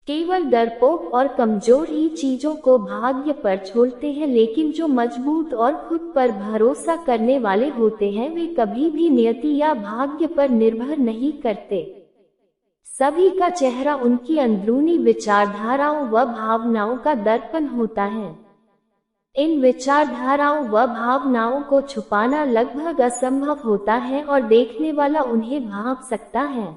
केवल डरपोक और कमजोर ही चीजों को भाग्य पर छोड़ते हैं, लेकिन जो मजबूत और खुद पर भरोसा करने वाले होते हैं वे कभी भी नियति या भाग्य पर निर्भर नहीं करते। सभी का चेहरा उनकी अंदरूनी विचारधाराओं व भावनाओं का दर्पण होता है। इन विचारधाराओं व भावनाओं को छुपाना लगभग असंभव होता है और देखने वाला उन्हें भांप सकता है।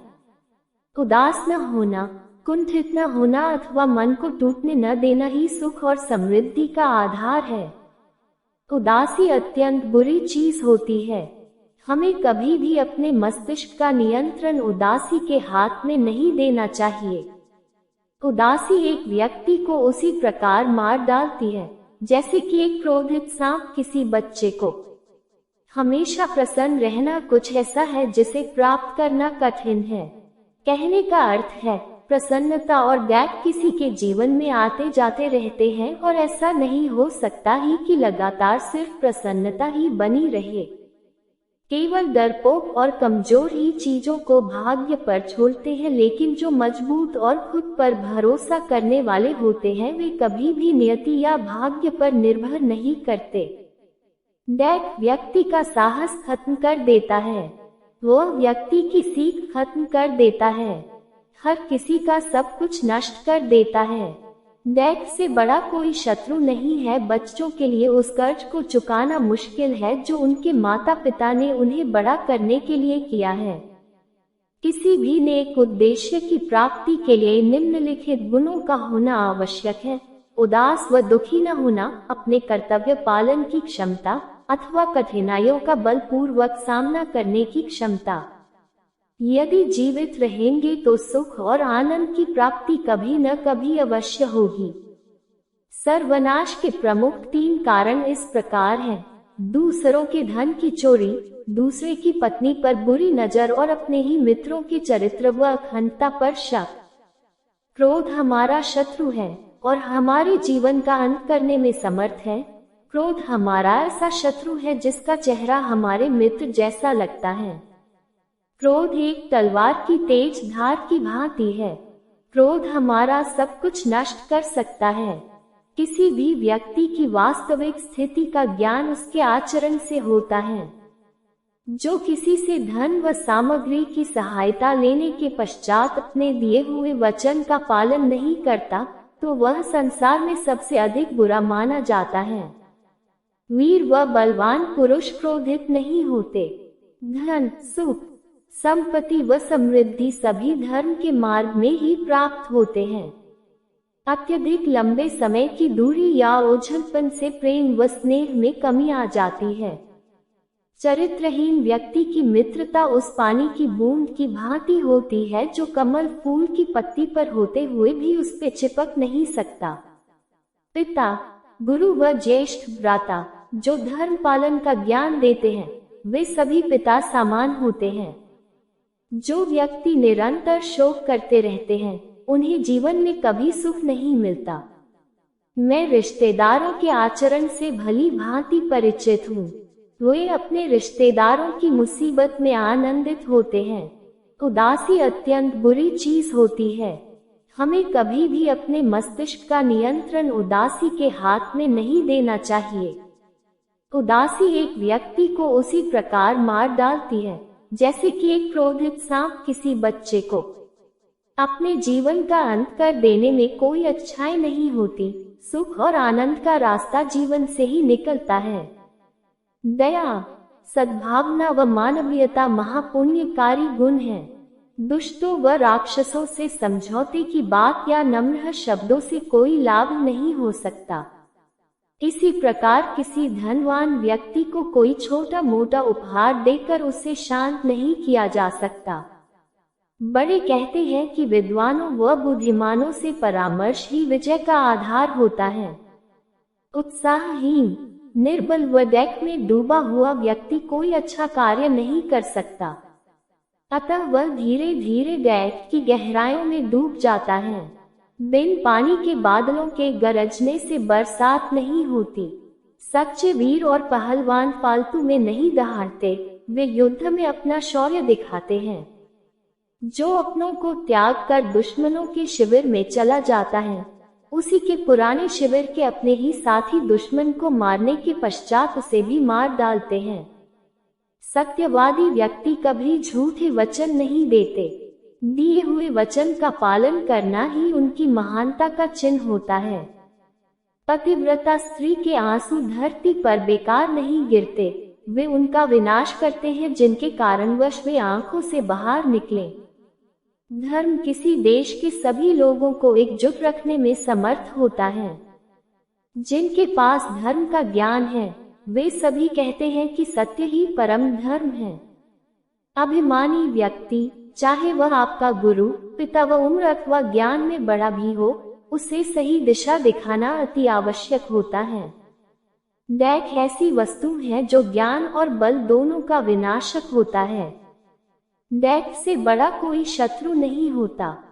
उदास न होना, कुंठित न होना अथवा मन को टूटने न देना ही सुख और समृद्धि का आधार है। उदासी अत्यंत बुरी चीज होती है। हमें कभी भी अपने मस्तिष्क का नियंत्रण उदासी के हाथ में नहीं देना चाहिए। उदासी एक व्यक्ति को उसी प्रकार मार डालती है जैसे कि एक क्रोधित सांप किसी बच्चे को। हमेशा प्रसन्न रहना कुछ ऐसा है जिसे प्राप्त करना कठिन है। कहने का अर्थ है प्रसन्नता और गैप किसी के जीवन में आते जाते रहते हैं और ऐसा नहीं हो सकता ही कि लगातार सिर्फ प्रसन्नता ही बनी रहे। केवल डरपोक और कमजोर ही चीजों को भाग्य पर छोड़ते हैं, लेकिन जो मजबूत और खुद पर भरोसा करने वाले होते हैं वे कभी भी नियति या भाग्य पर निर्भर नहीं करते। डैक व्यक्ति का साहस खत्म कर देता है, वह व्यक्ति की सीख खत्म कर देता है, हर किसी का सब कुछ नष्ट कर देता है। डैक से बड़ा कोई शत्रु नहीं है। बच्चों के लिए उस कर्ज को चुकाना मुश्किल है जो उनके माता पिता ने उन्हें बड़ा करने के लिए किया है। किसी भी नेक उद्देश्य की प्राप्ति के लिए निम्नलिखित गुणों का होना आवश्यक है: उदास व दुखी न होना, अपने कर्तव्य पालन की क्षमता अथवा कठिनाइयों का बलपूर्वक सामना करने की क्षमता। यदि जीवित रहेंगे तो सुख और आनंद की प्राप्ति कभी न कभी अवश्य होगी। सर्वनाश के प्रमुख 3 कारण इस प्रकार हैं: दूसरों के धन की चोरी, दूसरे की पत्नी पर बुरी नजर और अपने ही मित्रों के चरित्र व अखंडता पर शक। क्रोध हमारा शत्रु है और हमारे जीवन का अंत करने में समर्थ है। क्रोध हमारा ऐसा शत्रु है जिसका चेहरा हमारे मित्र जैसा लगता है। क्रोध एक तलवार की तेज धार की भांति है। क्रोध हमारा सब कुछ नष्ट कर सकता है। किसी भी व्यक्ति की वास्तविक स्थिति का ज्ञान उसके आचरण से होता है। जो किसी से धन व सामग्री की सहायता लेने के पश्चात अपने दिए हुए वचन का पालन नहीं करता तो वह संसार में सबसे अधिक बुरा माना जाता है। वीर व बलवान पुरुष क्रोधित नहीं होते। धन, सुख, संपत्ति व समृद्धि सभी धर्म के मार्ग में ही प्राप्त होते हैं। अत्यधिक लंबे समय की दूरी या ओझलपन से प्रेम व स्नेह में कमी आ जाती है। चरित्रहीन व्यक्ति की मित्रता उस पानी की बूंद की भांति होती है जो कमल फूल की पत्ती पर होते हुए भी उस पे चिपक नहीं सकता। पिता, गुरु व ज्येष्ठ भ्राता जो धर्म पालन का ज्ञान देते हैं वे सभी पिता समान होते हैं। जो व्यक्ति निरंतर शोक करते रहते हैं उन्हें जीवन में कभी सुख नहीं मिलता। मैं रिश्तेदारों के आचरण से भली भांति परिचित हूँ। वे अपने रिश्तेदारों की मुसीबत में आनंदित होते हैं। उदासी अत्यंत बुरी चीज होती है। हमें कभी भी अपने मस्तिष्क का नियंत्रण उदासी के हाथ में नहीं देना चाहिए। उदासी एक व्यक्ति को उसी प्रकार मार डालती है जैसे कि एक क्रोधित सांप किसी बच्चे को। अपने जीवन का अंत कर देने में कोई अच्छाई नहीं होती। सुख और आनंद का रास्ता जीवन से ही निकलता है। दया, सद्भावना व मानवीयता महापुण्यकारी गुण है। दुष्टों व राक्षसों से समझौते की बात या नम्र शब्दों से कोई लाभ नहीं हो सकता। इसी प्रकार किसी धनवान व्यक्ति को कोई छोटा मोटा उपहार देकर उसे शांत नहीं किया जा सकता। बड़े कहते हैं कि विद्वानों व बुद्धिमानों से परामर्श ही विजय का आधार होता है। उत्साहहीन, निर्बल व डैक में डूबा हुआ व्यक्ति कोई अच्छा कार्य नहीं कर सकता। अतः वह धीरे धीरे डैक की गहराइयों में डूब जाता है। बिन पानी के बादलों के गरजने से बरसात नहीं होती। सच्चे वीर और पहलवान फालतू में नहीं दहाड़ते, वे युद्ध में अपना शौर्य दिखाते हैं। जो अपनों को त्याग कर दुश्मनों के शिविर में चला जाता है, उसी के पुराने शिविर के अपने ही साथी दुश्मन को मारने के पश्चात उसे भी मार डालते हैं। सत्यवादी व्यक्ति कभी झूठे वचन नहीं देते। दिए हुए वचन का पालन करना ही उनकी महानता का चिन्ह होता है। पतिव्रता स्त्री के आंसू धरती पर बेकार नहीं गिरते, वे उनका विनाश करते हैं जिनके कारणवश वे आंखों से बाहर निकले। धर्म किसी देश के सभी लोगों को एकजुट रखने में समर्थ होता है। जिनके पास धर्म का ज्ञान है, वे सभी कहते हैं कि सत्य ही परम धर्म है। अभिमानी व्यक्ति, चाहे वह आपका गुरु, पिता व उम्र अथवा ज्ञान में बड़ा भी हो, उसे सही दिशा दिखाना अति आवश्यक होता है। दैख ऐसी वस्तु है जो ज्ञान और बल दोनों का विनाशक होता है। दैख से बड़ा कोई शत्रु नहीं होता।